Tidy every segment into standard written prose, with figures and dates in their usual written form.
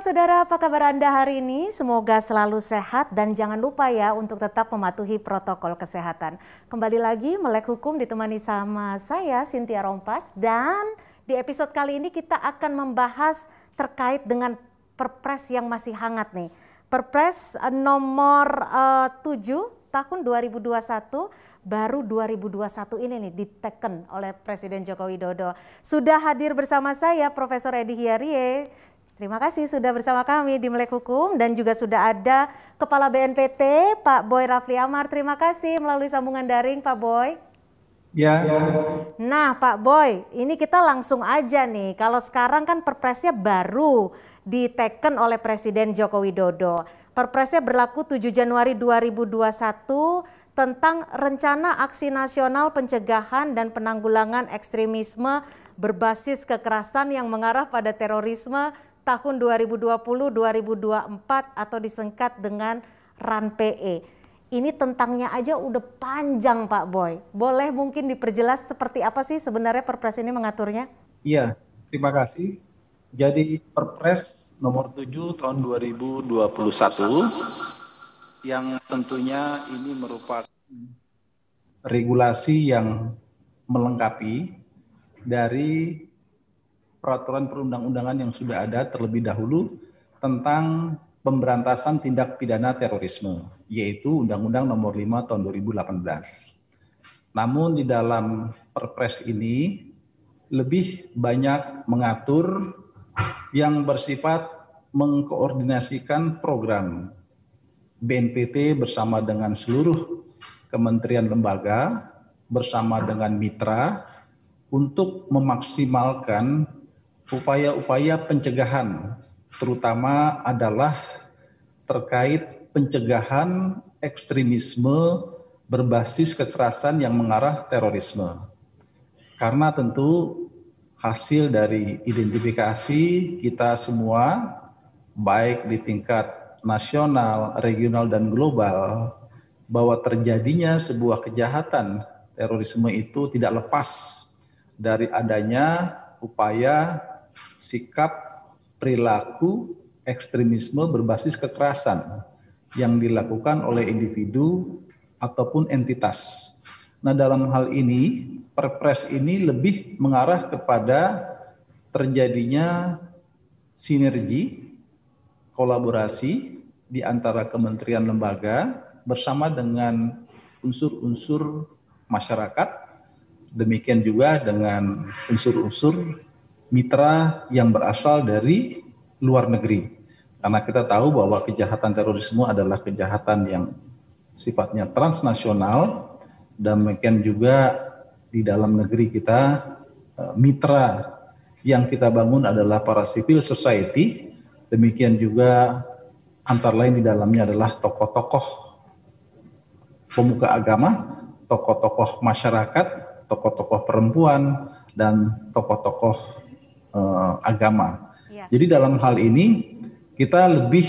saudara, apa kabar Anda hari ini? Semoga selalu sehat dan jangan lupa ya untuk tetap mematuhi protokol kesehatan. Kembali lagi Melek Hukum ditemani sama saya Cynthia Rompas, dan di episode kali ini kita akan membahas terkait dengan Perpres yang masih hangat nih. Perpres nomor 7 tahun 2021, baru 2021 ini nih diteken oleh Presiden Joko Widodo. Sudah hadir bersama saya Profesor Edi Hiarie. Terima kasih sudah bersama kami di Melek Hukum, dan juga sudah ada Kepala BNPT Pak Boy Rafli Amar. Terima kasih melalui sambungan daring Pak Boy. Ya. Nah Pak Boy, ini kita langsung aja nih. Kalau sekarang kan perpresnya baru diteken oleh Presiden Joko Widodo. Perpresnya berlaku 7 Januari 2021 tentang Rencana Aksi Nasional Pencegahan dan Penanggulangan Ekstremisme berbasis kekerasan yang mengarah pada terorisme tahun 2020-2024 atau disingkat dengan RAN-PE. Ini tentangnya aja udah panjang Pak Boy. Boleh mungkin diperjelas seperti apa sih sebenarnya Perpres ini mengaturnya? Iya, terima kasih. Jadi Perpres nomor 7 tahun 2021 yang tentunya ini merupakan regulasi yang melengkapi dari peraturan perundang-undangan yang sudah ada terlebih dahulu tentang pemberantasan tindak pidana terorisme, yaitu Undang-Undang Nomor 5 Tahun 2018. Namun di dalam Perpres ini lebih banyak mengatur yang bersifat mengkoordinasikan program BNPT bersama dengan seluruh kementerian lembaga, bersama dengan mitra, untuk memaksimalkan upaya-upaya pencegahan, terutama adalah terkait pencegahan ekstremisme berbasis kekerasan yang mengarah terorisme. Karena tentu hasil dari identifikasi kita semua, baik di tingkat nasional, regional, dan global, bahwa terjadinya sebuah kejahatan terorisme itu tidak lepas dari adanya upaya sikap perilaku ekstremisme berbasis kekerasan yang dilakukan oleh individu ataupun entitas. Nah, dalam hal ini Perpres ini lebih mengarah kepada terjadinya sinergi, kolaborasi di antara kementerian lembaga bersama dengan unsur-unsur masyarakat, demikian juga dengan unsur-unsur mitra yang berasal dari luar negeri. Karena kita tahu bahwa kejahatan terorisme adalah kejahatan yang sifatnya transnasional, dan demikian juga di dalam negeri kita mitra yang kita bangun adalah para civil society, demikian juga antara lain di dalamnya adalah tokoh-tokoh pemuka agama, tokoh-tokoh masyarakat, tokoh-tokoh perempuan, dan tokoh-tokoh agama. Ya. Jadi dalam hal ini kita lebih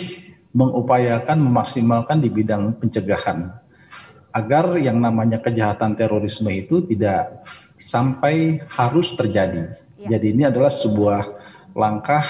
mengupayakan memaksimalkan di bidang pencegahan agar yang namanya kejahatan terorisme itu tidak sampai harus terjadi. Ya. Jadi ini adalah sebuah langkah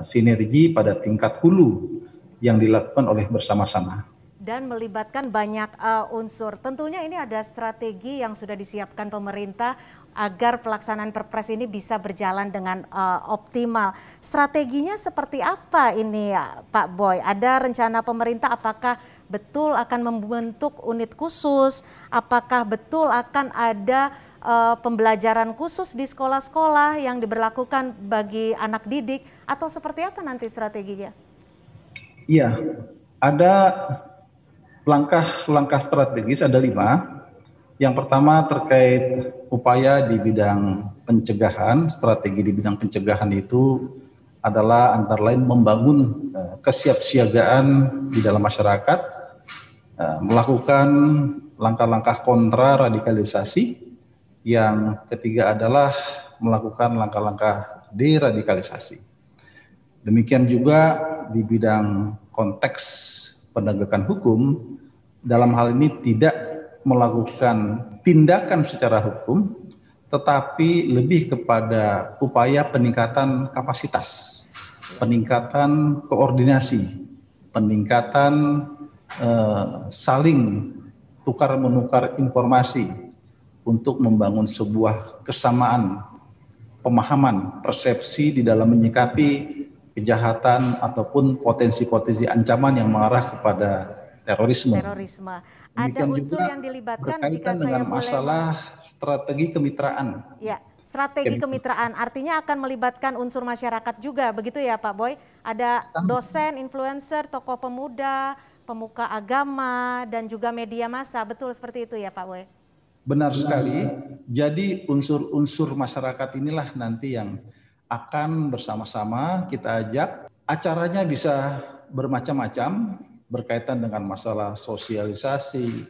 sinergi pada tingkat hulu yang dilakukan oleh bersama-sama. Dan melibatkan banyak unsur. Tentunya ini ada strategi yang sudah disiapkan pemerintah agar pelaksanaan Perpres ini bisa berjalan dengan optimal. Strateginya seperti apa ini Pak Boy? Ada rencana pemerintah, apakah betul akan membentuk unit khusus? Apakah betul akan ada pembelajaran khusus di sekolah-sekolah yang diberlakukan bagi anak didik? Atau seperti apa nanti strateginya? Iya, ada langkah-langkah strategis, ada 5. Yang pertama terkait upaya di bidang pencegahan. Strategi di bidang pencegahan itu adalah antara lain membangun kesiapsiagaan di dalam masyarakat, melakukan langkah-langkah kontra radikalisasi. Yang ketiga adalah melakukan langkah-langkah deradikalisasi. Demikian juga di bidang konteks penegakan hukum, dalam hal ini tidak melakukan tindakan secara hukum, tetapi lebih kepada upaya peningkatan kapasitas peningkatan koordinasi, peningkatan saling tukar-menukar informasi untuk membangun sebuah kesamaan pemahaman, persepsi di dalam menyikapi kejahatan ataupun potensi-potensi ancaman yang mengarah kepada terorisme. Ada unsur yang dilibatkan jika saya dengan masalah strategi kemitraan. Ya, strategi kemitraan artinya akan melibatkan unsur masyarakat juga, begitu ya Pak Boy? Ada dosen, influencer, tokoh pemuda, pemuka agama, dan juga media massa, betul seperti itu ya Pak Boy? Benar sekali. Jadi unsur-unsur masyarakat inilah nanti yang akan bersama-sama kita ajak. Acaranya bisa bermacam-macam, berkaitan dengan masalah sosialisasi,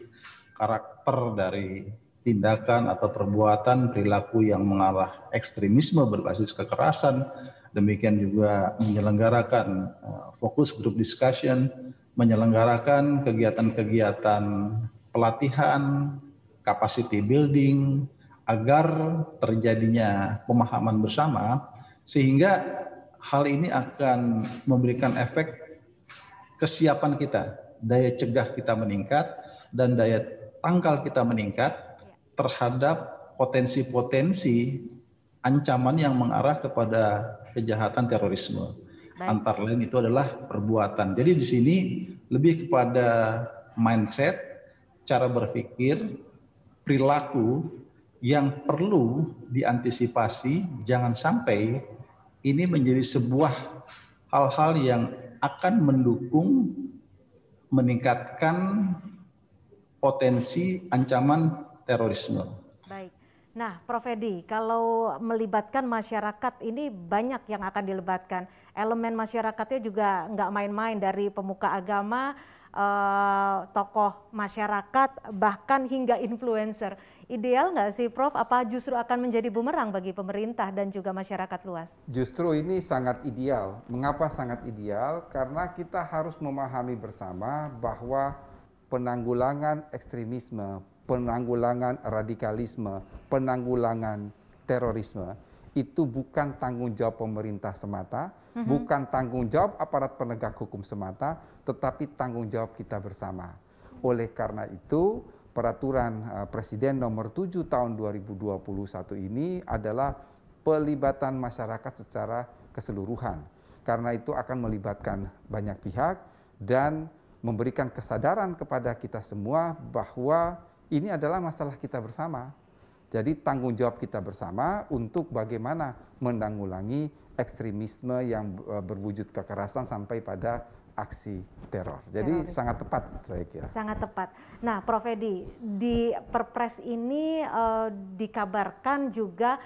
karakter dari tindakan atau perbuatan perilaku yang mengarah ekstremisme berbasis kekerasan, demikian juga menyelenggarakan fokus group discussion, menyelenggarakan kegiatan-kegiatan pelatihan, capacity building, agar terjadinya pemahaman bersama, sehingga hal ini akan memberikan efek kesiapan kita, daya cegah kita meningkat, dan daya tangkal kita meningkat terhadap potensi-potensi ancaman yang mengarah kepada kejahatan terorisme. Antara lain itu adalah perbuatan. Jadi di sini lebih kepada mindset, cara berpikir, perilaku yang perlu diantisipasi, jangan sampai ini menjadi sebuah hal-hal yang akan mendukung meningkatkan potensi ancaman terorisme. Baik. Nah, Prof. Edi, kalau melibatkan masyarakat ini banyak yang akan dilibatkan. Elemen masyarakatnya juga nggak main-main, dari pemuka agama, tokoh masyarakat, bahkan hingga influencer. Ideal nggak sih Prof? Apa justru akan menjadi bumerang bagi pemerintah dan juga masyarakat luas? Justru ini sangat ideal. Mengapa sangat ideal? Karena kita harus memahami bersama bahwa penanggulangan ekstremisme, penanggulangan radikalisme, penanggulangan terorisme itu bukan tanggung jawab pemerintah semata, bukan tanggung jawab aparat penegak hukum semata, tetapi tanggung jawab kita bersama. Oleh karena itu, Peraturan Presiden nomor 7 tahun 2021 ini adalah pelibatan masyarakat secara keseluruhan. Karena itu akan melibatkan banyak pihak dan memberikan kesadaran kepada kita semua bahwa ini adalah masalah kita bersama. Jadi tanggung jawab kita bersama untuk bagaimana menanggulangi ekstremisme yang berwujud kekerasan sampai pada aksi teror. Jadi sangat tepat saya kira. Sangat tepat. Nah, Prof. Edi, di Perpres ini dikabarkan juga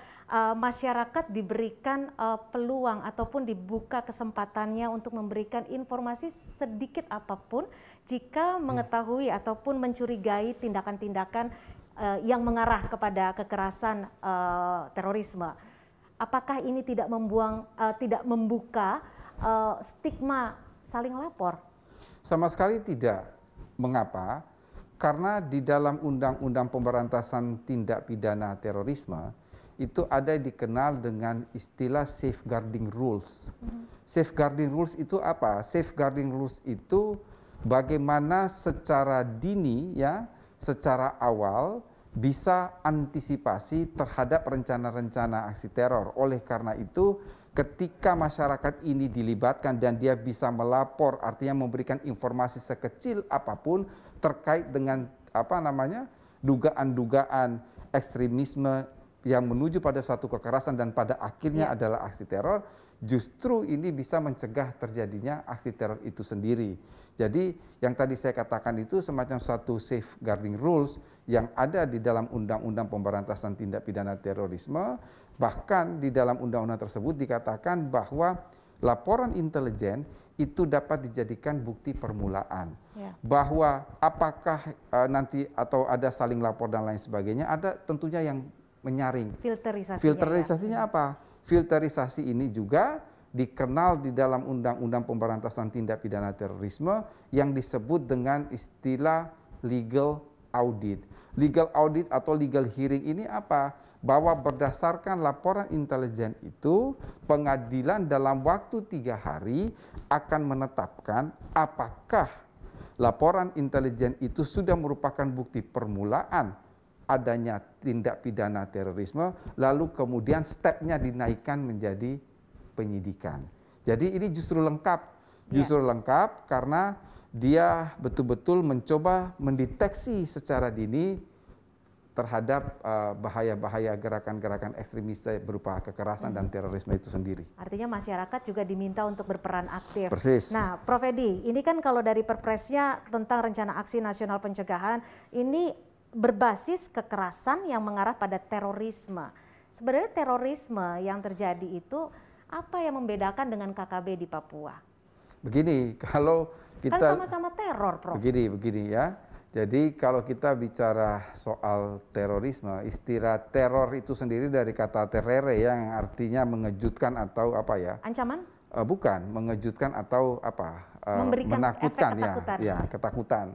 masyarakat diberikan peluang ataupun dibuka kesempatannya untuk memberikan informasi sedikit apapun jika mengetahui ataupun mencurigai tindakan-tindakan yang mengarah kepada kekerasan terorisme. Apakah ini tidak membuka stigma saling lapor? Sama sekali tidak. Mengapa? Karena di dalam Undang-Undang Pemberantasan Tindak Pidana Terorisme itu ada dikenal dengan istilah safeguarding rules. Safeguarding rules itu apa? Safeguarding rules itu bagaimana secara dini, ya, secara awal bisa antisipasi terhadap rencana-rencana aksi teror. Oleh karena itu, ketika masyarakat ini dilibatkan dan dia bisa melapor, artinya memberikan informasi sekecil apapun terkait dengan dugaan-dugaan ekstremisme yang menuju pada suatu kekerasan dan pada akhirnya adalah aksi teror, justru ini bisa mencegah terjadinya aksi teror itu sendiri. Jadi yang tadi saya katakan itu semacam satu safeguarding rules yang ada di dalam Undang-Undang Pemberantasan Tindak Pidana Terorisme. Bahkan di dalam undang-undang tersebut dikatakan bahwa laporan intelijen itu dapat dijadikan bukti permulaan. Bahwa apakah nanti atau ada saling lapor dan lain sebagainya, ada tentunya yang menyaring. Filterisasinya apa? Filterisasi ini juga dikenal di dalam Undang-Undang Pemberantasan Tindak Pidana Terorisme yang disebut dengan istilah legal audit. Legal audit atau legal hearing ini apa? bahwa berdasarkan laporan intelijen itu, pengadilan dalam waktu 3 hari akan menetapkan apakah laporan intelijen itu sudah merupakan bukti permulaan adanya tindak pidana terorisme, lalu kemudian stepnya dinaikkan menjadi penyidikan. Jadi ini justru lengkap, lengkap karena dia betul-betul mencoba mendeteksi secara dini terhadap bahaya-bahaya gerakan-gerakan ekstremis berupa kekerasan dan terorisme itu sendiri. Artinya masyarakat juga diminta untuk berperan aktif. Persis. Nah, Prof. Edi, ini kan kalau dari Perpresnya tentang Rencana Aksi Nasional Pencegahan, ini berbasis kekerasan yang mengarah pada terorisme. Sebenarnya terorisme yang terjadi itu apa yang membedakan dengan KKB di Papua? Begini, kalau kita... Kan sama-sama teror, Prof. Begini ya. Jadi kalau kita bicara soal terorisme, istilah teror itu sendiri dari kata terere yang artinya mengejutkan atau apa ya? Ancaman? Bukan, mengejutkan atau apa? Memberikan menakutkan, efek ketakutan. ya, ketakutan.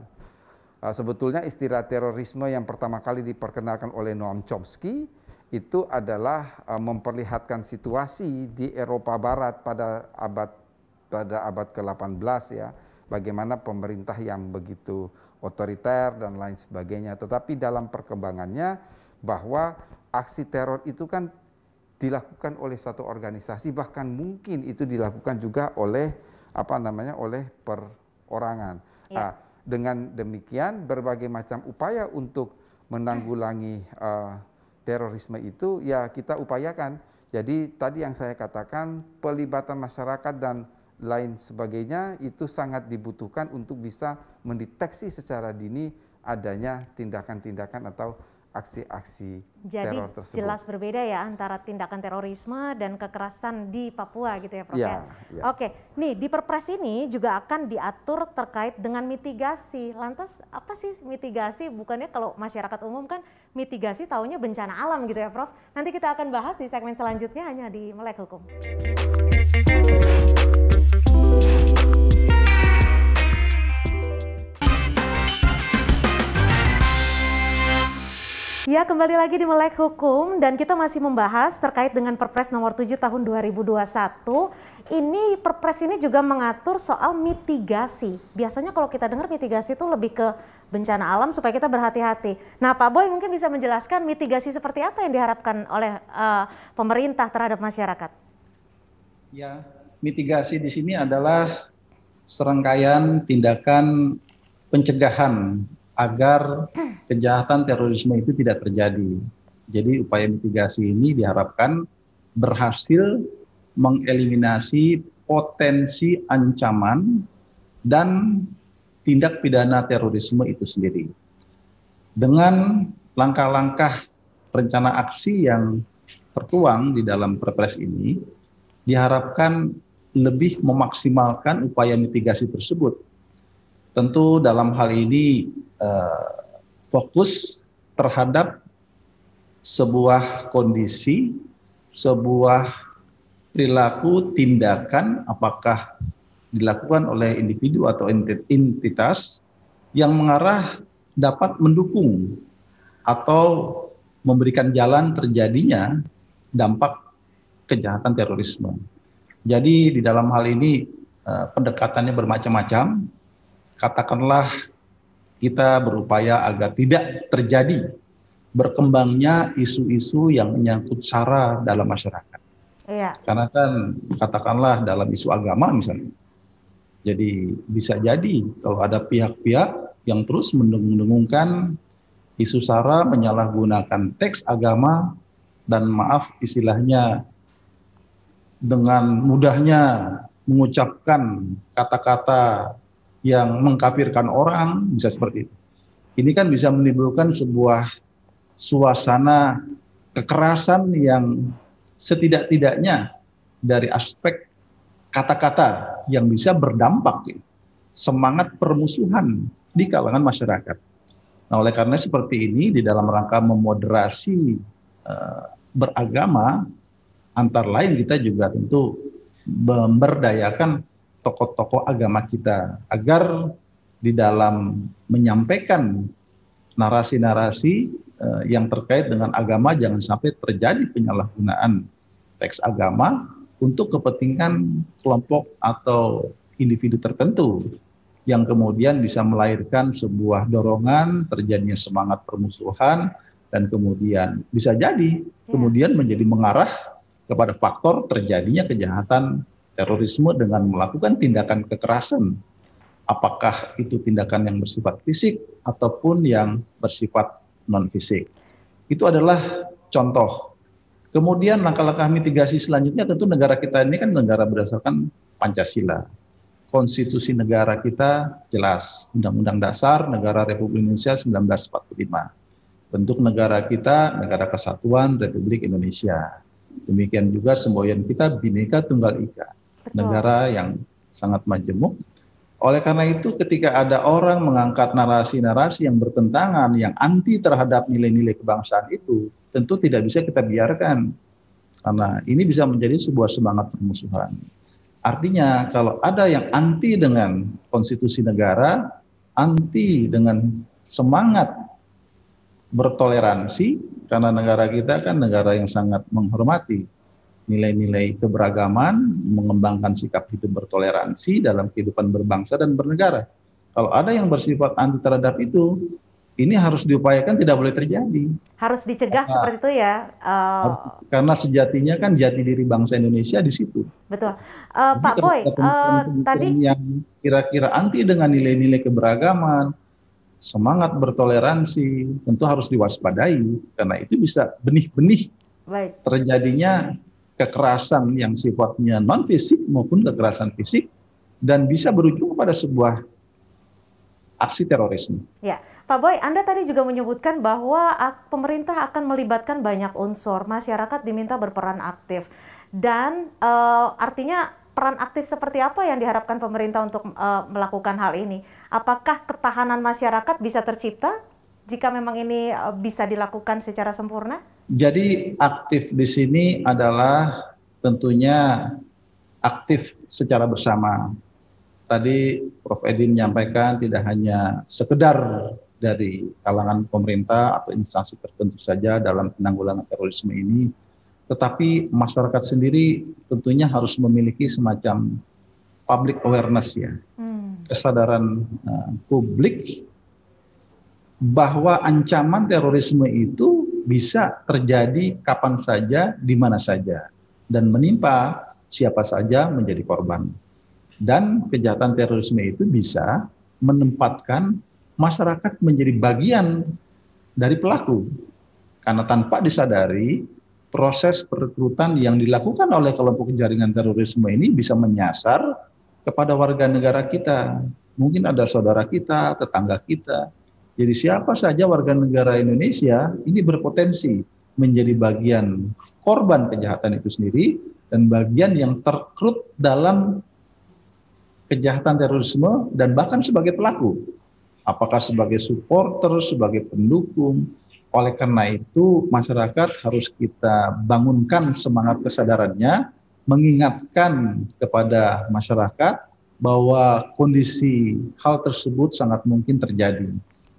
Sebetulnya istilah terorisme yang pertama kali diperkenalkan oleh Noam Chomsky itu adalah memperlihatkan situasi di Eropa Barat pada abad ke-18 ya, bagaimana pemerintah yang begitu otoriter dan lain sebagainya. Tetapi dalam perkembangannya bahwa aksi teror itu kan dilakukan oleh satu organisasi, bahkan mungkin itu dilakukan juga oleh oleh perorangan. Ya. Dengan demikian berbagai macam upaya untuk menanggulangi terorisme itu ya kita upayakan. Jadi tadi yang saya katakan pelibatan masyarakat dan lain sebagainya itu sangat dibutuhkan untuk bisa mendeteksi secara dini adanya tindakan-tindakan atau aksi-aksi teror tersebut. Jadi jelas berbeda ya antara tindakan terorisme dan kekerasan di Papua gitu ya Prof. Ya. Oke, nih di Perpres ini juga akan diatur terkait dengan mitigasi. Lantas apa sih mitigasi? Bukannya kalau masyarakat umum kan mitigasi taunya bencana alam gitu ya Prof. Nanti kita akan bahas di segmen selanjutnya hanya di Melek Hukum. Ya, kembali lagi di Melek Hukum dan kita masih membahas terkait dengan Perpres nomor 7 tahun 2021. Ini Perpres ini juga mengatur soal mitigasi. Biasanya kalau kita dengar mitigasi itu lebih ke bencana alam supaya kita berhati-hati. Nah, Pak Boy mungkin bisa menjelaskan mitigasi seperti apa yang diharapkan oleh pemerintah terhadap masyarakat. Ya, mitigasi di sini adalah serangkaian tindakan pencegahan agar kejahatan terorisme itu tidak terjadi. Jadi upaya mitigasi ini diharapkan berhasil mengeliminasi potensi ancaman dan tindak pidana terorisme itu sendiri. Dengan langkah-langkah rencana aksi yang tertuang di dalam Perpres ini, diharapkan lebih memaksimalkan upaya mitigasi tersebut. Tentu dalam hal ini fokus terhadap sebuah kondisi, sebuah perilaku, tindakan apakah dilakukan oleh individu atau entitas yang mengarah dapat mendukung atau memberikan jalan terjadinya dampak kejahatan terorisme. Jadi di dalam hal ini pendekatannya bermacam-macam. Katakanlah kita berupaya agar tidak terjadi berkembangnya isu-isu yang menyangkut SARA dalam masyarakat. Iya. Karena kan katakanlah dalam isu agama misalnya. Jadi bisa jadi kalau ada pihak-pihak yang terus mendengung-dengungkan isu SARA, menyalahgunakan teks agama dan maaf istilahnya dengan mudahnya mengucapkan kata-kata yang mengkafirkan orang, bisa seperti itu. Ini kan bisa menimbulkan sebuah suasana kekerasan yang setidak-tidaknya dari aspek kata-kata yang bisa berdampak semangat permusuhan di kalangan masyarakat. Nah, oleh karena seperti ini di dalam rangka memoderasi beragama, antara lain kita juga tentu memberdayakan tokoh-tokoh agama kita agar di dalam menyampaikan narasi-narasi yang terkait dengan agama jangan sampai terjadi penyalahgunaan teks agama untuk kepentingan kelompok atau individu tertentu yang kemudian bisa melahirkan sebuah dorongan terjadinya semangat permusuhan dan kemudian bisa jadi kemudian menjadi mengarah kepada faktor terjadinya kejahatan terorisme dengan melakukan tindakan kekerasan. Apakah itu tindakan yang bersifat fisik ataupun yang bersifat non-fisik. Itu adalah contoh. Kemudian langkah-langkah mitigasi selanjutnya tentu negara kita ini kan negara berdasarkan Pancasila. Konstitusi negara kita jelas, Undang-Undang Dasar Negara Republik Indonesia 1945. Bentuk negara kita, Negara Kesatuan Republik Indonesia. Demikian juga semboyan kita Bhinneka Tunggal Ika. Betul. Negara yang sangat majemuk. Oleh karena itu ketika ada orang mengangkat narasi-narasi yang bertentangan, yang anti terhadap nilai-nilai kebangsaan itu, tentu tidak bisa kita biarkan. Karena ini bisa menjadi sebuah semangat permusuhan. Artinya kalau ada yang anti dengan konstitusi negara, anti dengan semangat bertoleransi, karena negara kita kan negara yang sangat menghormati nilai-nilai keberagaman, mengembangkan sikap hidup bertoleransi dalam kehidupan berbangsa dan bernegara. Kalau ada yang bersifat anti terhadap itu, ini harus diupayakan tidak boleh terjadi. Harus dicegah seperti itu ya. Karena sejatinya kan jati diri bangsa Indonesia di situ. Betul. Pak Boy, tadi yang kira-kira anti dengan nilai-nilai keberagaman, semangat bertoleransi, tentu harus diwaspadai karena itu bisa benih-benih terjadinya kekerasan yang sifatnya non fisik maupun kekerasan fisik dan bisa berujung pada sebuah aksi terorisme. Ya, Pak Boy, Anda tadi juga menyebutkan bahwa pemerintah akan melibatkan banyak unsur, masyarakat diminta berperan aktif, dan artinya peran aktif seperti apa yang diharapkan pemerintah untuk melakukan hal ini? Apakah ketahanan masyarakat bisa tercipta jika memang ini bisa dilakukan secara sempurna? Jadi aktif di sini adalah tentunya aktif secara bersama. Tadi Prof. Edi menyampaikan tidak hanya sekedar dari kalangan pemerintah atau instansi tertentu saja dalam penanggulangan terorisme ini, tetapi masyarakat sendiri tentunya harus memiliki semacam public awareness ya, kesadaran publik bahwa ancaman terorisme itu bisa terjadi kapan saja, di mana saja, dan menimpa siapa saja menjadi korban. Dan kejahatan terorisme itu bisa menempatkan masyarakat menjadi bagian dari pelaku. Karena tanpa disadari, proses perekrutan yang dilakukan oleh kelompok jaringan terorisme ini bisa menyasar kepada warga negara kita. Mungkin ada saudara kita, tetangga kita. Jadi siapa saja warga negara Indonesia ini berpotensi menjadi bagian korban kejahatan itu sendiri dan bagian yang terrekrut dalam kejahatan terorisme dan bahkan sebagai pelaku. Apakah sebagai supporter, sebagai pendukung. Oleh karena itu masyarakat harus kita bangunkan semangat kesadarannya, mengingatkan kepada masyarakat bahwa kondisi hal tersebut sangat mungkin terjadi.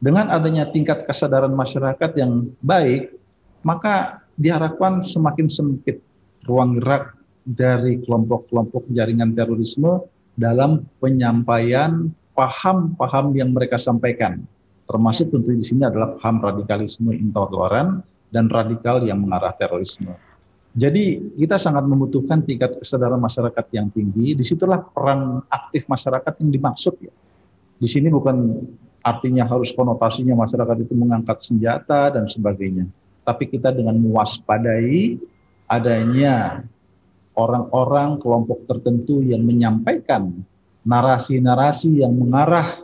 Dengan adanya tingkat kesadaran masyarakat yang baik, maka diharapkan semakin sempit ruang gerak dari kelompok-kelompok jaringan terorisme dalam penyampaian paham-paham yang mereka sampaikan. Termasuk tentu di sini adalah paham radikalisme intoleran dan radikal yang mengarah terorisme. Jadi kita sangat membutuhkan tingkat kesadaran masyarakat yang tinggi. Disitulah peran aktif masyarakat yang dimaksud ya. Di sini bukan artinya harus konotasinya masyarakat itu mengangkat senjata dan sebagainya. Tapi kita dengan mewaspadai adanya orang-orang kelompok tertentu yang menyampaikan narasi-narasi yang mengarah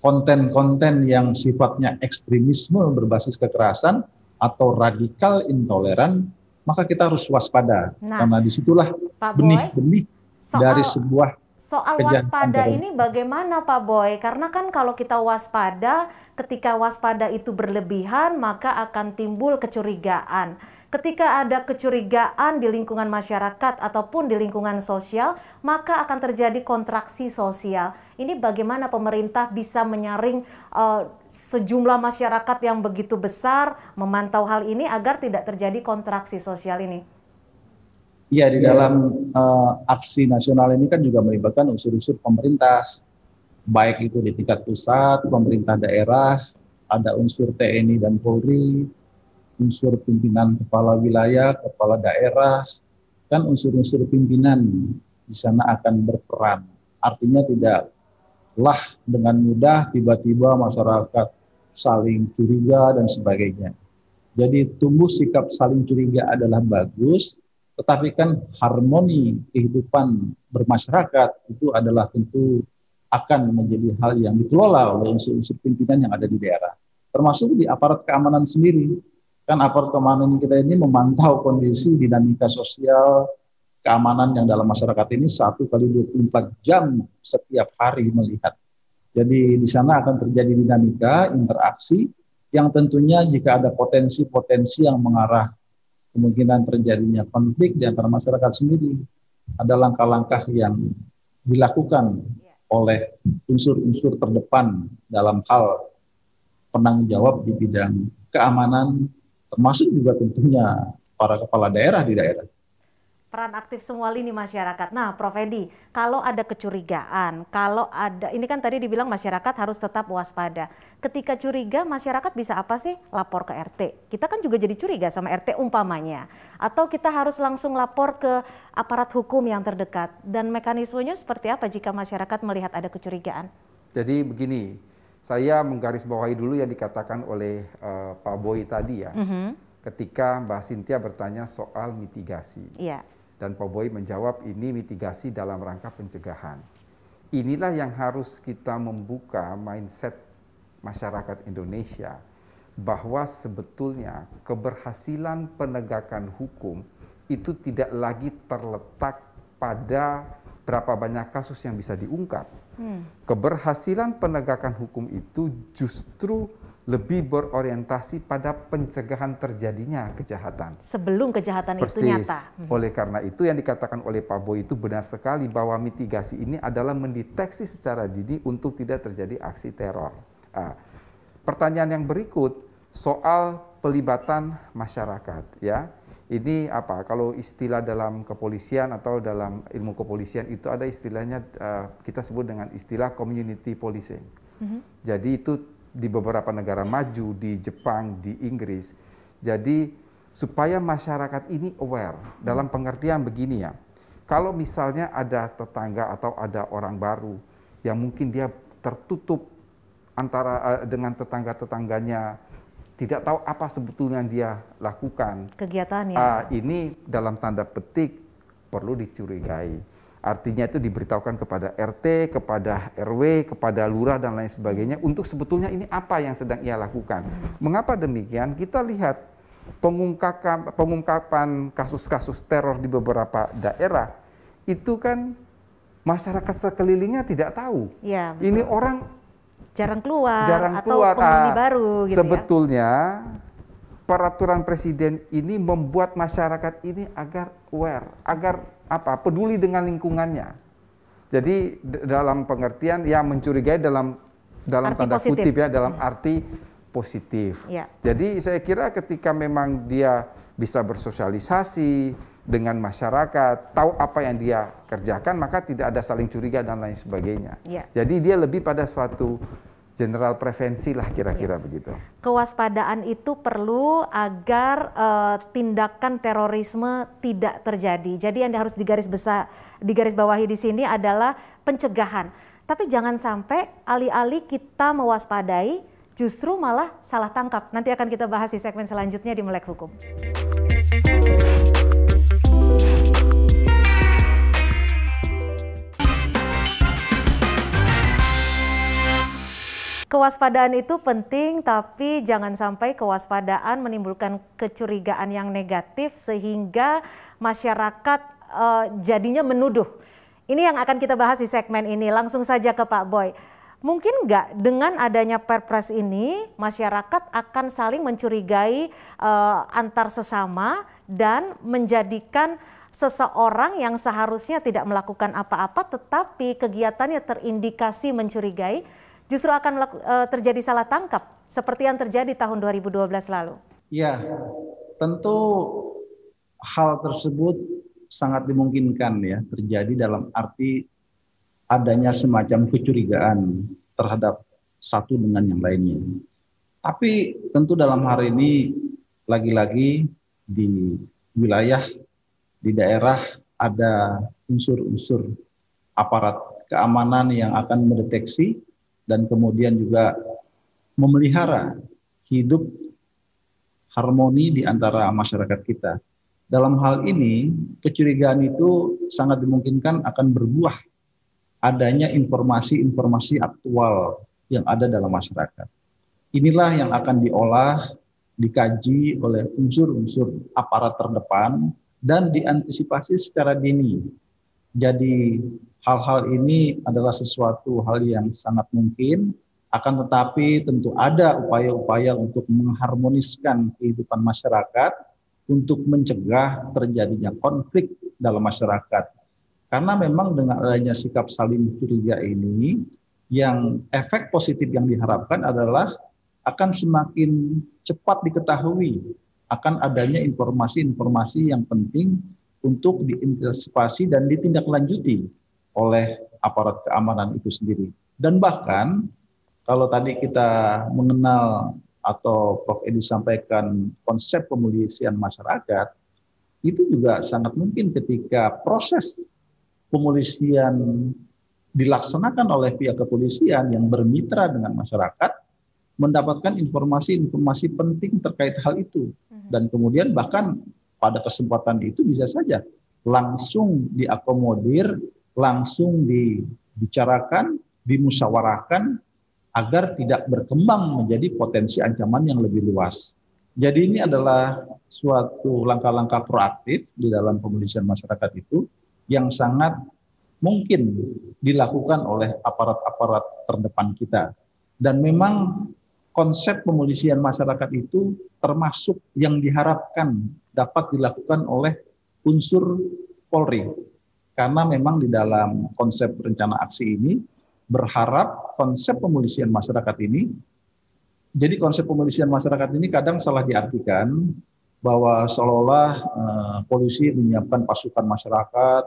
konten-konten yang sifatnya ekstremisme berbasis kekerasan atau radikal intoleran, maka kita harus waspada. Karena disitulah benih-benih dari sebuah soal waspada ini bagaimana Pak Boy? Karena kan kalau kita waspada, ketika waspada itu berlebihan, maka akan timbul kecurigaan. Ketika ada kecurigaan di lingkungan masyarakat ataupun di lingkungan sosial, maka akan terjadi kontraksi sosial. Ini bagaimana pemerintah bisa menyaring sejumlah masyarakat yang begitu besar, memantau hal ini agar tidak terjadi kontraksi sosial ini? Ya, di dalam aksi nasional ini kan juga melibatkan unsur-unsur pemerintah, baik itu di tingkat pusat, pemerintah daerah, ada unsur TNI dan Polri, unsur pimpinan kepala wilayah, kepala daerah, kan unsur-unsur pimpinan di sana akan berperan. Artinya tidaklah dengan mudah tiba-tiba masyarakat saling curiga dan sebagainya. Jadi tumbuh sikap saling curiga adalah bagus, tetapi kan harmoni kehidupan bermasyarakat itu adalah tentu akan menjadi hal yang dikelola oleh unsur-unsur pimpinan yang ada di daerah. Termasuk di aparat keamanan sendiri. Kan aparat keamanan kita ini memantau kondisi dinamika sosial, keamanan yang dalam masyarakat ini 1x24 jam setiap hari melihat. Jadi di sana akan terjadi dinamika, interaksi, yang tentunya jika ada potensi-potensi yang mengarah kemungkinan terjadinya konflik di antara masyarakat sendiri, ada langkah-langkah yang dilakukan oleh unsur-unsur terdepan dalam hal penanggung jawab di bidang keamanan, termasuk juga tentunya para kepala daerah di daerah. Peran aktif semua lini masyarakat. Nah, Prof. Edi, kalau ada kecurigaan, ini kan tadi dibilang masyarakat harus tetap waspada. Ketika curiga, masyarakat bisa apa sih? Lapor ke RT. Kita kan juga jadi curiga sama RT umpamanya. Atau kita harus langsung lapor ke aparat hukum yang terdekat. Dan mekanismenya seperti apa jika masyarakat melihat ada kecurigaan? Jadi begini, saya menggarisbawahi dulu yang dikatakan oleh Pak Boy tadi ya. Ketika Mbak Cynthia bertanya soal mitigasi. Iya. Dan Pak Boy menjawab ini mitigasi dalam rangka pencegahan. Inilah yang harus kita membuka mindset masyarakat Indonesia bahwa sebetulnya keberhasilan penegakan hukum itu tidak lagi terletak pada berapa banyak kasus yang bisa diungkap. Keberhasilan penegakan hukum itu justru lebih berorientasi pada pencegahan terjadinya kejahatan. Sebelum kejahatan Persis. itu nyata. Oleh karena itu yang dikatakan oleh Pak Boy itu benar sekali bahwa mitigasi ini adalah mendeteksi secara dini untuk tidak terjadi aksi teror. Pertanyaan yang berikut soal pelibatan masyarakat ya. Ini apa? Kalau istilah dalam kepolisian atau dalam ilmu kepolisian itu ada istilahnya kita sebut dengan istilah community policing. Jadi itu di beberapa negara maju, di Jepang, di Inggris. Jadi supaya masyarakat ini aware dalam pengertian begini ya. Kalau misalnya ada tetangga atau ada orang baru yang mungkin dia tertutup antara dengan tetangga-tetangganya, tidak tahu apa sebetulnya dia lakukan. Kegiatannya. Ini dalam tanda petik perlu dicurigai. Artinya itu diberitahukan kepada RT, kepada RW, kepada lurah dan lain sebagainya untuk sebetulnya ini apa yang sedang ia lakukan. Mengapa demikian? Kita lihat pengungkapan kasus-kasus teror di beberapa daerah itu kan masyarakat sekelilingnya tidak tahu. Ya, ini orang jarang keluar atau penghuni baru gitu. Sebetulnya peraturan presiden ini membuat masyarakat ini agar aware, agar peduli dengan lingkungannya. Jadi dalam pengertian ya mencurigai dalam tanda positif. Kutip ya, dalam arti positif. Ya. Jadi saya kira ketika memang dia bisa bersosialisasi dengan masyarakat, tahu apa yang dia kerjakan, maka tidak ada saling curiga dan lain sebagainya. Ya. Jadi dia lebih pada suatu general prevensi lah kira-kira begitu. Kewaspadaan itu perlu agar tindakan terorisme tidak terjadi. Jadi yang harus digarisbawahi di sini adalah pencegahan. Tapi jangan sampai alih-alih kita mewaspadai, justru malah salah tangkap. Nanti akan kita bahas di segmen selanjutnya di Melek Hukum. Kewaspadaan itu penting, tapi jangan sampai kewaspadaan menimbulkan kecurigaan yang negatif sehingga masyarakat jadinya menuduh. Ini yang akan kita bahas di segmen ini. Langsung saja ke Pak Boy. Mungkin nggak dengan adanya Perpres ini masyarakat akan saling mencurigai antar sesama dan menjadikan seseorang yang seharusnya tidak melakukan apa-apa tetapi kegiatannya terindikasi mencurigai justru akan terjadi salah tangkap seperti yang terjadi tahun 2012 lalu. Ya, tentu hal tersebut sangat dimungkinkan ya terjadi dalam arti adanya semacam kecurigaan terhadap satu dengan yang lainnya. Tapi tentu dalam hari ini lagi-lagi di wilayah, di daerah ada unsur-unsur aparat keamanan yang akan mendeteksi dan kemudian juga memelihara hidup harmoni di antara masyarakat kita. Dalam hal ini, kecurigaan itu sangat dimungkinkan akan berbuah adanya informasi-informasi aktual yang ada dalam masyarakat. Inilah yang akan diolah, dikaji oleh unsur-unsur aparat terdepan dan diantisipasi secara dini. Jadi hal-hal ini adalah sesuatu hal yang sangat mungkin, akan tetapi tentu ada upaya-upaya untuk mengharmoniskan kehidupan masyarakat untuk mencegah terjadinya konflik dalam masyarakat. Karena memang dengan adanya sikap saling curiga ini, yang efek positif yang diharapkan adalah akan semakin cepat diketahui akan adanya informasi-informasi yang penting untuk diantisipasi dan ditindaklanjuti oleh aparat keamanan itu sendiri. Dan bahkan kalau tadi kita mengenal atau Prof. Edi sampaikan konsep pemolisian masyarakat, itu juga sangat mungkin ketika proses pemolisian dilaksanakan oleh pihak kepolisian yang bermitra dengan masyarakat, mendapatkan informasi-informasi penting terkait hal itu. Dan kemudian bahkan pada kesempatan itu bisa saja langsung diakomodir, langsung dibicarakan, dimusyawarahkan, agar tidak berkembang menjadi potensi ancaman yang lebih luas. Jadi ini adalah suatu langkah-langkah proaktif di dalam pemolisian masyarakat itu, yang sangat mungkin dilakukan oleh aparat-aparat terdepan kita. Dan memang konsep pemolisian masyarakat itu termasuk yang diharapkan dapat dilakukan oleh unsur Polri. Karena memang di dalam konsep rencana aksi ini berharap konsep pemolisian masyarakat ini, jadi konsep pemolisian masyarakat ini kadang salah diartikan bahwa seolah-olah polisi menyiapkan pasukan masyarakat,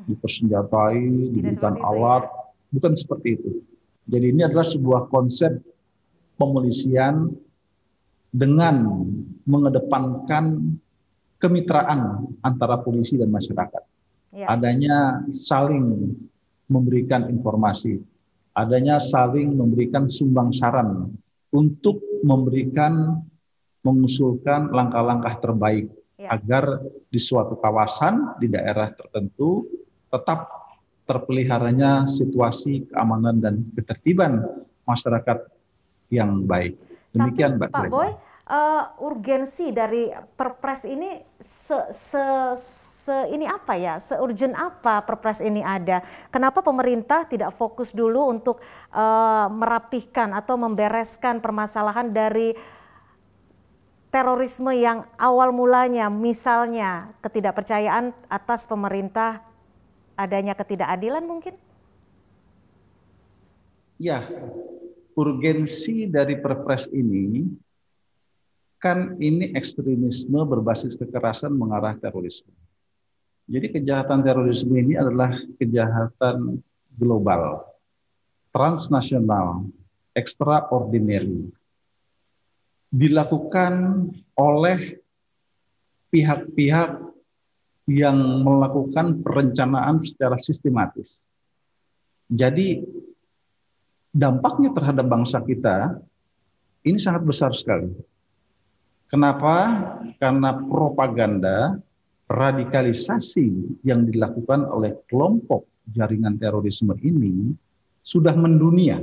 dipersenjatai, diberikan alat, bukan seperti itu. Jadi ini adalah sebuah konsep pemolisian dengan mengedepankan kemitraan antara polisi dan masyarakat. Ya. Adanya saling memberikan informasi, adanya saling memberikan sumbang saran untuk mengusulkan langkah-langkah terbaik agar di suatu kawasan, di daerah tertentu tetap terpeliharanya situasi keamanan dan ketertiban masyarakat yang baik. Demikian, Mbak. Pak Boy, urgensi dari Perpres ini ini apa ya? Seurgent apa Perpres ini ada? Kenapa pemerintah tidak fokus dulu untuk merapihkan atau membereskan permasalahan dari terorisme yang awal mulanya, misalnya ketidakpercayaan atas pemerintah, adanya ketidakadilan mungkin? Ya, urgensi dari Perpres ini kan ini ekstremisme berbasis kekerasan mengarah terorisme. Jadi kejahatan terorisme ini adalah kejahatan global, transnasional, extraordinary, dilakukan oleh pihak-pihak yang melakukan perencanaan secara sistematis. Jadi dampaknya terhadap bangsa kita ini sangat besar sekali. Kenapa? Karena propaganda, radikalisasi yang dilakukan oleh kelompok jaringan terorisme ini sudah mendunia.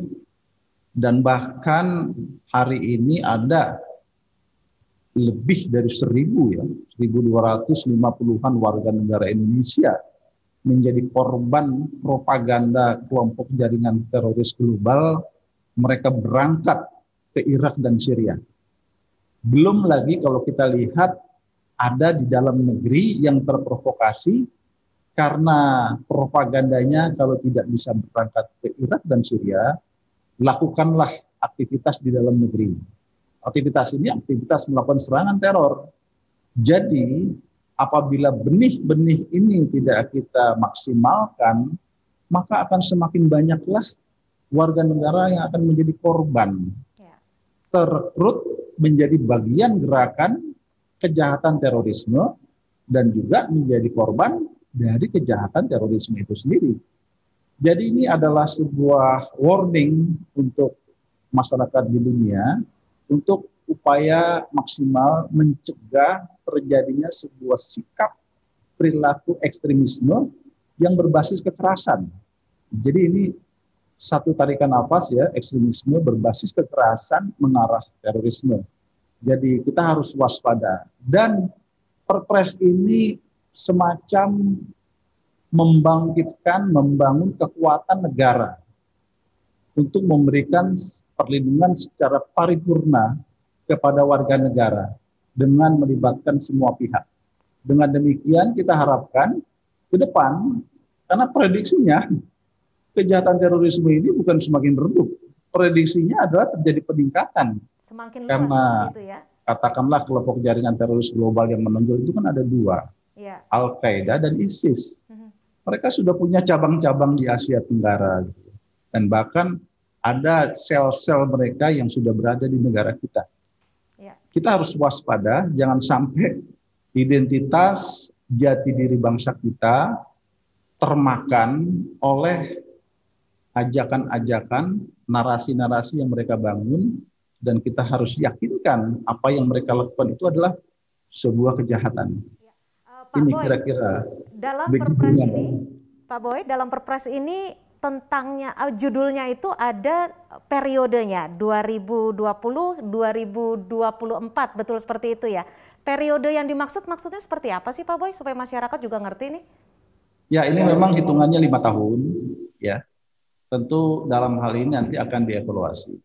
Dan bahkan hari ini ada lebih dari 1.250-an warga negara Indonesia menjadi korban propaganda kelompok jaringan teroris global mereka berangkat ke Irak dan Syria. Belum lagi kalau kita lihat ada di dalam negeri yang terprovokasi karena propagandanya kalau tidak bisa berangkat ke Irak dan Syria, lakukanlah aktivitas di dalam negeri. Aktivitas ini aktivitas melakukan serangan teror. Jadi apabila benih-benih ini tidak kita maksimalkan, maka akan semakin banyaklah warga negara yang akan menjadi korban, terekrut menjadi bagian gerakan kejahatan terorisme dan juga menjadi korban dari kejahatan terorisme itu sendiri. Jadi ini adalah sebuah warning untuk masyarakat di dunia untuk upaya maksimal mencegah terjadinya sebuah sikap perilaku ekstremisme yang berbasis kekerasan. Jadi ini satu tarikan nafas ya, ekstremisme berbasis kekerasan mengarah terorisme. Jadi kita harus waspada. Dan Perpres ini semacam membangun kekuatan negara untuk memberikan perlindungan secara paripurna kepada warga negara dengan melibatkan semua pihak. Dengan demikian kita harapkan ke depan, karena prediksinya kejahatan terorisme ini bukan semakin redup, prediksinya adalah terjadi peningkatan. Semakin luas karena gitu ya. Katakanlah kelompok jaringan teroris global yang menonjol itu kan ada dua, ya. Al-Qaeda dan ISIS. Mereka sudah punya cabang-cabang di Asia Tenggara, gitu. Dan bahkan ada sel-sel mereka yang sudah berada di negara kita. Ya. Kita harus waspada, jangan sampai identitas jati diri bangsa kita termakan oleh ajakan-ajakan, narasi-narasi yang mereka bangun, dan kita harus yakinkan apa yang mereka lakukan itu adalah sebuah kejahatan. Ya. Ini kira-kira dalam Perpres ini, Pak Boy, dalam Perpres ini tentangnya judulnya itu ada periodenya 2020-2024, betul seperti itu ya. Periode yang dimaksud maksudnya seperti apa sih Pak Boy supaya masyarakat juga ngerti nih? Ya, ini memang hitungannya 5 tahun ya. Tentu dalam hal ini nanti akan dievaluasi.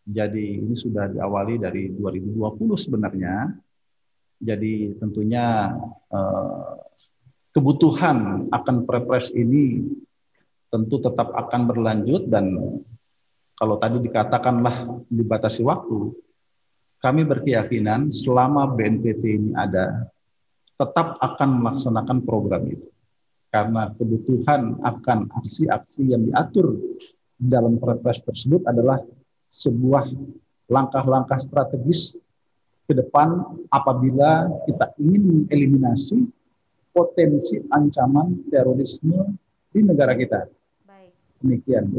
Jadi ini sudah diawali dari 2020 sebenarnya. Jadi tentunya kebutuhan akan Perpres ini tentu tetap akan berlanjut, dan kalau tadi dikatakanlah dibatasi waktu, kami berkeyakinan selama BNPT ini ada, tetap akan melaksanakan program itu. Karena kebutuhan akan aksi-aksi yang diatur dalam Perpres tersebut adalah sebuah langkah-langkah strategis ke depan apabila kita ingin mengeliminasi potensi ancaman terorisme di negara kita. Baik. Demikian.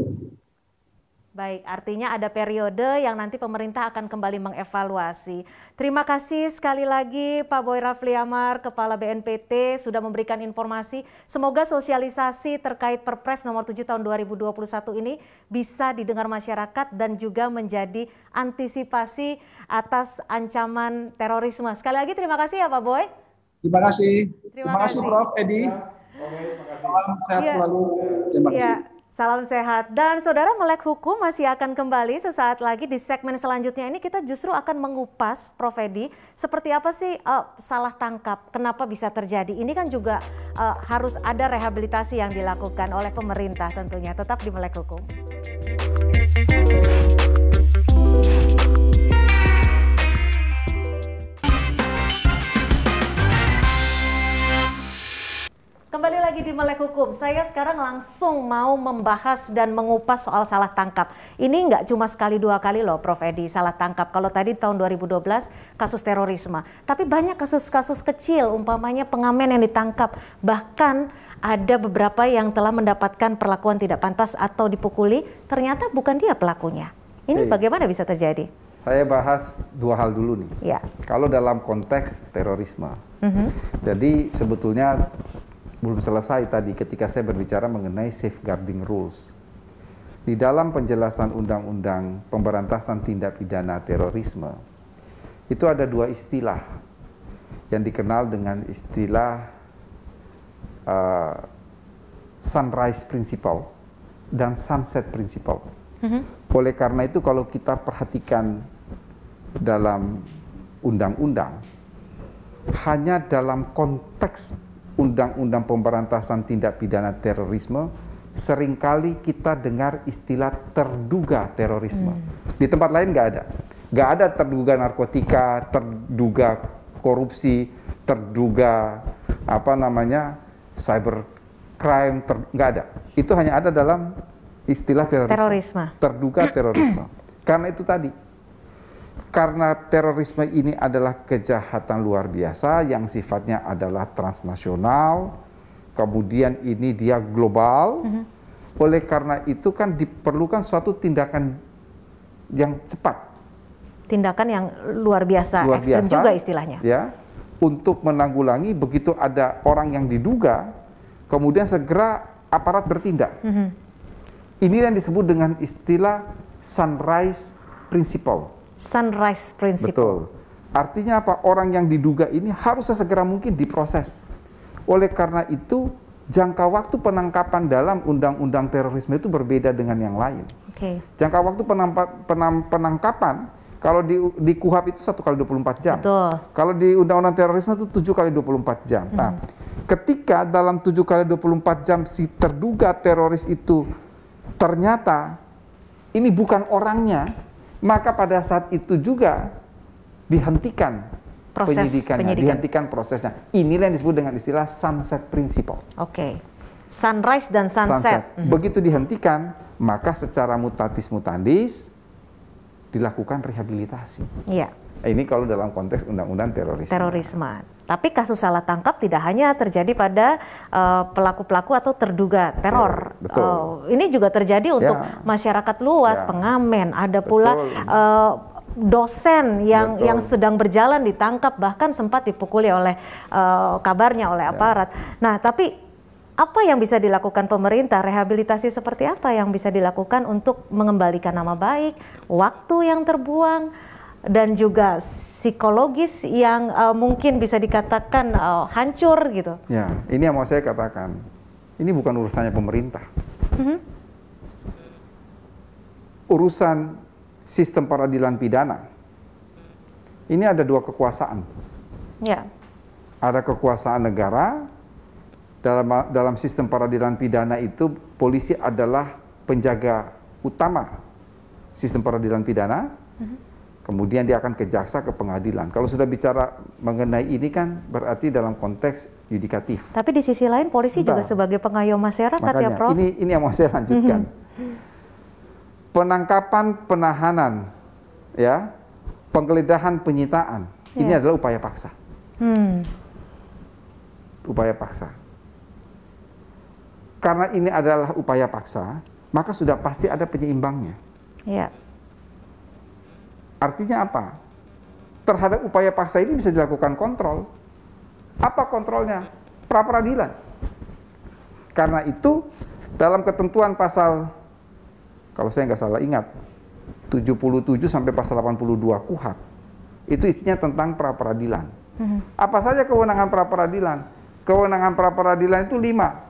Baik, artinya ada periode yang nanti pemerintah akan kembali mengevaluasi. Terima kasih sekali lagi Pak Boy Rafli Amar, Kepala BNPT, sudah memberikan informasi. Semoga sosialisasi terkait Perpres nomor 7 tahun 2021 ini bisa didengar masyarakat dan juga menjadi antisipasi atas ancaman terorisme. Sekali lagi terima kasih ya Pak Boy. Terima kasih. Terima kasih Prof. Edi. Salam sehat selalu. Terima kasih. Salam sehat. Dan saudara, Melek Hukum masih akan kembali sesaat lagi. Di segmen selanjutnya ini kita justru akan mengupas, Prof. Edi, seperti apa sih salah tangkap, kenapa bisa terjadi. Ini kan juga harus ada rehabilitasi yang dilakukan oleh pemerintah tentunya. Tetap di Melek Hukum. Kembali lagi di Melek Hukum, saya sekarang langsung mau membahas dan mengupas soal salah tangkap. Ini nggak cuma sekali dua kali loh Prof. Edi salah tangkap. Kalau tadi tahun 2012 kasus terorisme, tapi banyak kasus-kasus kecil, umpamanya pengamen yang ditangkap. Bahkan ada beberapa yang telah mendapatkan perlakuan tidak pantas atau dipukuli, ternyata bukan dia pelakunya. Ini bagaimana bisa terjadi? Saya bahas dua hal dulu nih. Ya. Kalau dalam konteks terorisme, jadi sebetulnya belum selesai tadi ketika saya berbicara mengenai safeguarding rules. Di dalam penjelasan Undang-Undang Pemberantasan Tindak Pidana Terorisme, itu ada dua istilah yang dikenal dengan istilah sunrise principle dan sunset principle. Oleh karena itu kalau kita perhatikan dalam undang-undang, hanya dalam konteks undang-undang pemberantasan tindak pidana terorisme, seringkali kita dengar istilah terduga terorisme. Di tempat lain nggak ada. Nggak ada terduga narkotika, terduga korupsi, terduga cyber crime, nggak ada. Itu hanya ada dalam istilah terorisme. Terduga terorisme. Karena itu tadi, karena terorisme ini adalah kejahatan luar biasa yang sifatnya adalah transnasional, kemudian ini dia global. Oleh karena itu kan diperlukan suatu tindakan yang cepat. Tindakan yang luar biasa, ekstrem juga istilahnya. Ya, untuk menanggulangi begitu ada orang yang diduga, kemudian segera aparat bertindak. Ini yang disebut dengan istilah sunrise principle. Sunrise principle. Betul. Artinya apa? Orang yang diduga ini harus sesegera mungkin diproses. Oleh karena itu, jangka waktu penangkapan dalam undang-undang terorisme itu berbeda dengan yang lain. Jangka waktu penangkapan kalau di KUHP itu 1 kali 24 jam. Betul. Kalau di undang-undang terorisme itu 7 kali 24 jam. Nah, ketika dalam 7 kali 24 jam si terduga teroris itu ternyata ini bukan orangnya, maka pada saat itu juga dihentikan penyidikannya, dihentikan prosesnya. Inilah yang disebut dengan istilah sunset principle. Sunrise dan sunset. Begitu dihentikan, maka secara mutatis mutandis dilakukan rehabilitasi. Iya. Ini kalau dalam konteks undang-undang terorisme. Tapi kasus salah tangkap tidak hanya terjadi pada pelaku-pelaku atau terduga teror. Ini juga terjadi untuk masyarakat luas, pengamen, ada pula dosen yang sedang berjalan ditangkap, bahkan sempat dipukuli oleh kabarnya oleh aparat. Nah, tapi apa yang bisa dilakukan pemerintah? Rehabilitasi seperti apa yang bisa dilakukan untuk mengembalikan nama baik, waktu yang terbuang, dan juga psikologis yang mungkin bisa dikatakan hancur gitu? Ya, ini yang mau saya katakan. Ini bukan urusannya pemerintah. Urusan sistem peradilan pidana. Ini ada dua kekuasaan. Ya. Ada kekuasaan negara. Dalam sistem peradilan pidana itu polisi adalah penjaga utama sistem peradilan pidana, kemudian dia akan ke jaksa, ke pengadilan. Kalau sudah bicara mengenai ini kan berarti dalam konteks yudikatif. Tapi di sisi lain polisi juga sebagai pengayom masyarakat. Makanya, ya Prof? Ini yang mau saya lanjutkan. Penangkapan, penahanan, ya, penggeledahan, penyitaan, ini adalah upaya paksa. Upaya paksa. Karena ini adalah upaya paksa, maka sudah pasti ada penyeimbangnya. Ya. Artinya apa? Terhadap upaya paksa ini bisa dilakukan kontrol. Apa kontrolnya? Pra-peradilan. Karena itu dalam ketentuan pasal, kalau saya nggak salah ingat, 77 sampai pasal 82 KUHP, itu isinya tentang pra-peradilan. Apa saja kewenangan pra-peradilan? Kewenangan pra-peradilan itu 5.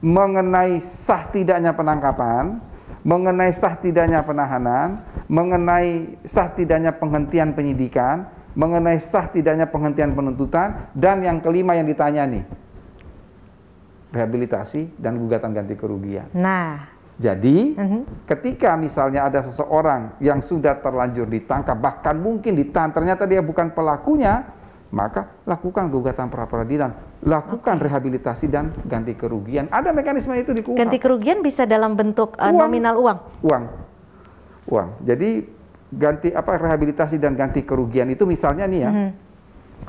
Mengenai sah tidaknya penangkapan, mengenai sah tidaknya penahanan, mengenai sah tidaknya penghentian penyidikan, mengenai sah tidaknya penghentian penuntutan, dan yang kelima yang ditanya nih, rehabilitasi dan gugatan ganti kerugian. Nah, jadi ketika misalnya ada seseorang yang sudah terlanjur ditangkap, bahkan mungkin ditahan, ternyata dia bukan pelakunya, maka lakukan gugatan pra-peradilan, lakukan rehabilitasi dan ganti kerugian. Ada mekanisme itu di KUHP. Ganti kerugian bisa dalam bentuk nominal uang. Uang. Jadi ganti rehabilitasi dan ganti kerugian itu misalnya nih ya,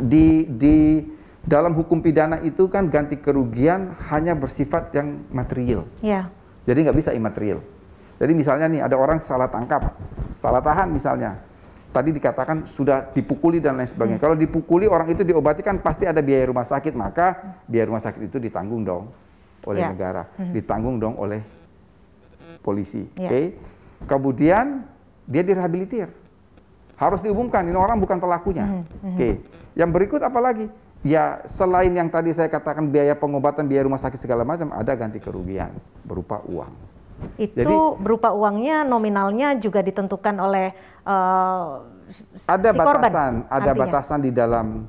di dalam hukum pidana itu kan ganti kerugian hanya bersifat yang material. Ya. Jadi nggak bisa imaterial. Jadi misalnya nih ada orang salah tangkap, salah tahan misalnya. Tadi dikatakan sudah dipukuli dan lain sebagainya. Kalau dipukuli orang itu diobati kan pasti ada biaya rumah sakit, maka biaya rumah sakit itu ditanggung dong oleh negara, ditanggung dong oleh polisi. Oke. Kemudian dia direhabilitir. Harus diumumkan ini orang bukan pelakunya. Oke. Yang berikut apa lagi? Ya selain yang tadi saya katakan biaya pengobatan, biaya rumah sakit segala macam, ada ganti kerugian berupa uang. Itu Jadi, berupa uangnya, nominalnya juga ditentukan oleh ada si korban. batasan, ada artinya. batasan di dalam,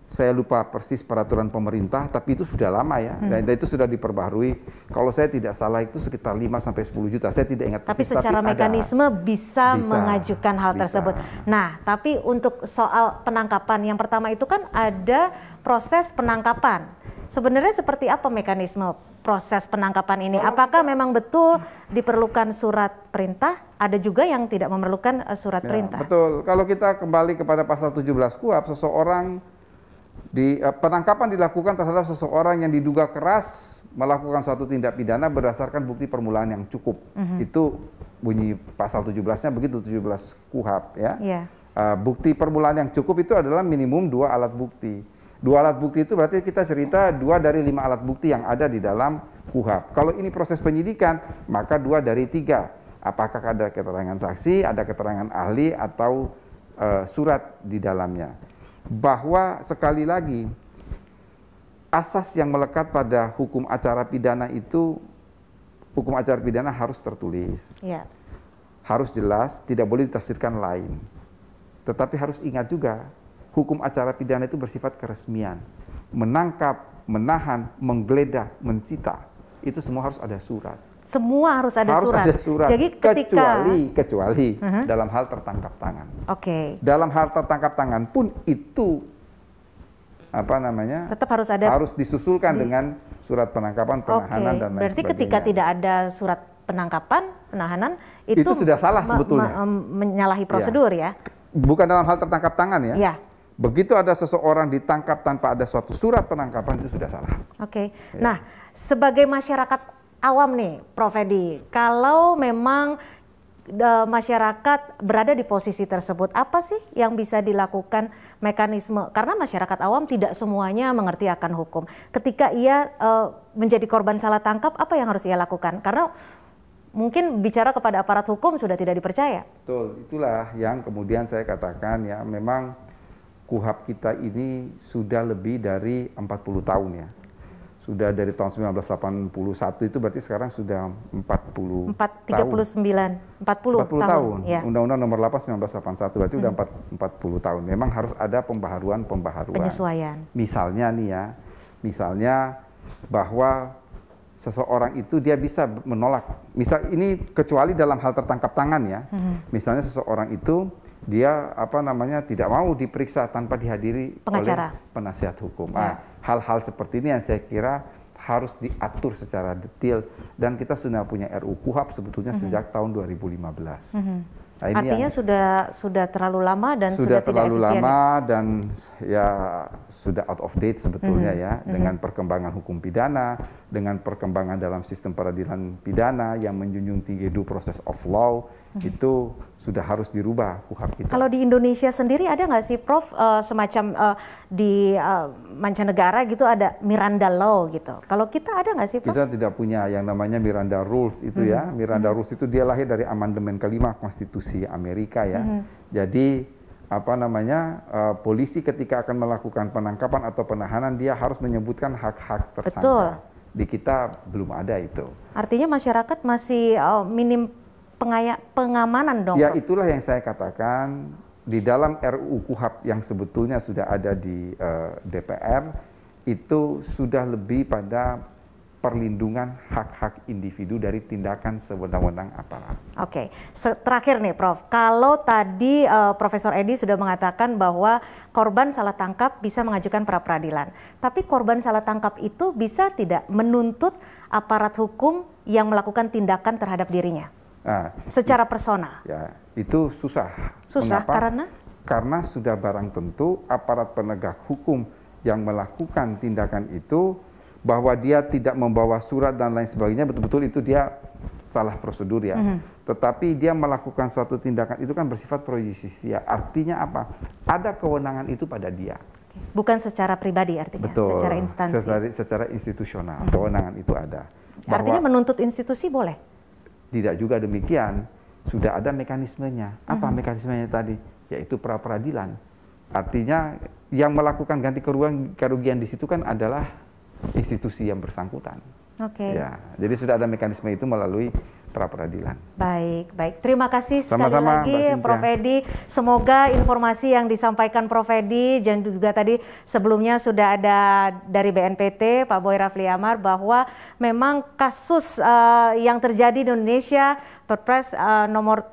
saya lupa persis peraturan pemerintah, tapi itu sudah lama ya, dan itu sudah diperbaharui. Kalau saya tidak salah itu sekitar 5 sampai 10 juta, saya tidak ingat Tapi persis. secara mekanisme bisa mengajukan hal bisa. tersebut. Nah, tapi untuk soal penangkapan, yang pertama itu kan ada proses penangkapan. Sebenarnya seperti apa mekanisme proses penangkapan ini? Apakah memang betul diperlukan surat perintah? Ada juga yang tidak memerlukan surat perintah. Betul. Kalau kita kembali kepada pasal 17 KUHP, seseorang penangkapan dilakukan terhadap seseorang yang diduga keras melakukan suatu tindak pidana berdasarkan bukti permulaan yang cukup. Itu bunyi pasal 17-nya begitu, 17 KUHP ya. Yeah. Bukti permulaan yang cukup itu adalah minimum 2 alat bukti. 2 alat bukti itu berarti kita cerita 2 dari 5 alat bukti yang ada di dalam KUHP. Kalau ini proses penyidikan, maka 2 dari 3. Apakah ada keterangan saksi, ada keterangan ahli, atau surat di dalamnya. Bahwa sekali lagi, asas yang melekat pada hukum acara pidana itu, hukum acara pidana harus tertulis. Yeah. Harus jelas, tidak boleh ditafsirkan lain. Tetapi harus ingat juga, hukum acara pidana itu bersifat keresmian. Menangkap, menahan, menggeledah, mensita, itu semua harus ada surat. Semua harus ada surat. Ada surat. Jadi ketika kecuali dalam hal tertangkap tangan. Oke. Dalam hal tertangkap tangan pun itu tetap harus ada, harus disusulkan dengan surat penangkapan, penahanan dan lain berarti sebagainya. ketika tidak ada surat penangkapan, penahanan itu sudah salah sebetulnya. Menyalahi prosedur ya. Bukan dalam hal tertangkap tangan ya. Ya. Begitu ada seseorang ditangkap tanpa ada suatu surat penangkapan, itu sudah salah. Oke. Ya. Nah, sebagai masyarakat awam nih, Prof. Edi, kalau memang masyarakat berada di posisi tersebut, apa sih yang bisa dilakukan mekanisme? Karena masyarakat awam tidak semuanya mengerti akan hukum. Ketika ia menjadi korban salah tangkap, apa yang harus ia lakukan? Karena mungkin bicara kepada aparat hukum sudah tidak dipercaya. Betul, itulah yang kemudian saya katakan ya, memang KUHP kita ini sudah lebih dari 40 tahun ya. Sudah dari tahun 1981 itu berarti sekarang sudah 40 tahun. Ya. Undang-Undang nomor 8 1981 berarti udah 40 tahun. Memang harus ada pembaharuan. Penyesuaian. Misalnya nih ya, misalnya bahwa seseorang itu dia bisa menolak. Misal ini kecuali dalam hal tertangkap tangan ya. Misalnya seseorang itu dia tidak mau diperiksa tanpa dihadiri pengacara, oleh penasihat hukum. Hal-hal seperti ini yang saya kira harus diatur secara detail, dan kita sudah punya RUU KUHP sebetulnya sejak tahun 2015. Nah, artinya sudah terlalu lama dan sudah tidak terlalu efisien. lama dan ya sudah out of date sebetulnya ya, dengan perkembangan hukum pidana, dengan perkembangan dalam sistem peradilan pidana yang menjunjung tinggi due process of law, itu sudah harus dirubah KUHP kita. Kalau di Indonesia sendiri ada nggak sih, Prof, semacam di mancanegara gitu ada Miranda Law gitu? Kalau kita ada nggak sih, Prof? Kita tidak punya yang namanya Miranda Rules itu ya. Miranda Rules itu dia lahir dari amandemen kelima Konstitusi Amerika ya. Jadi polisi ketika akan melakukan penangkapan atau penahanan dia harus menyebutkan hak-hak tersangka. Betul. Di kita belum ada itu. Artinya masyarakat masih minim pengamanan dong, Ya, Prof? itulah yang saya katakan di dalam RUU KUHP yang sebetulnya sudah ada di DPR, itu sudah lebih pada perlindungan hak-hak individu dari tindakan sewenang-wenang aparat. Oke, terakhir nih Prof, kalau tadi Profesor Edi sudah mengatakan bahwa korban salah tangkap bisa mengajukan pra peradilan, tapi korban salah tangkap itu bisa tidak menuntut aparat hukum yang melakukan tindakan terhadap dirinya? Secara personal? Ya, itu susah. Susah. Mengapa? Karena sudah barang tentu aparat penegak hukum yang melakukan tindakan itu, bahwa dia tidak membawa surat dan lain sebagainya, betul-betul itu dia salah prosedur ya. Tetapi dia melakukan suatu tindakan itu kan bersifat pro justisia. Artinya apa? Ada kewenangan itu pada dia. Bukan secara pribadi artinya, betul, secara instansi. Secara institusional, kewenangan itu ada. Artinya menuntut institusi boleh? Tidak juga demikian, sudah ada mekanismenya. Apa mekanismenya tadi? Yaitu pra peradilan. Artinya yang melakukan ganti kerugian di situ kan adalah institusi yang bersangkutan. Oke. Ya, jadi sudah ada mekanisme itu melalui pra peradilan. Baik, baik. Terima kasih sekali Sama-sama, lagi Mbak Cynthia. Prof. Edi. Semoga informasi yang disampaikan Prof. Edi dan juga tadi sebelumnya sudah ada dari BNPT Pak Boy Rafli Amar bahwa memang kasus yang terjadi di Indonesia Perpres nomor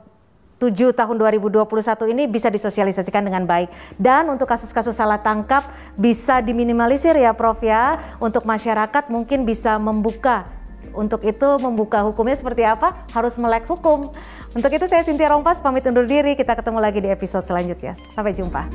7 tahun 2021 ini bisa disosialisasikan dengan baik. Dan untuk kasus-kasus salah tangkap bisa diminimalisir ya Prof ya. Untuk masyarakat mungkin bisa membuka. Untuk itu membuka hukumnya seperti apa? Harus melek hukum. Untuk itu saya Cynthia Rompas pamit undur diri. Kita ketemu lagi di episode selanjutnya. Sampai jumpa.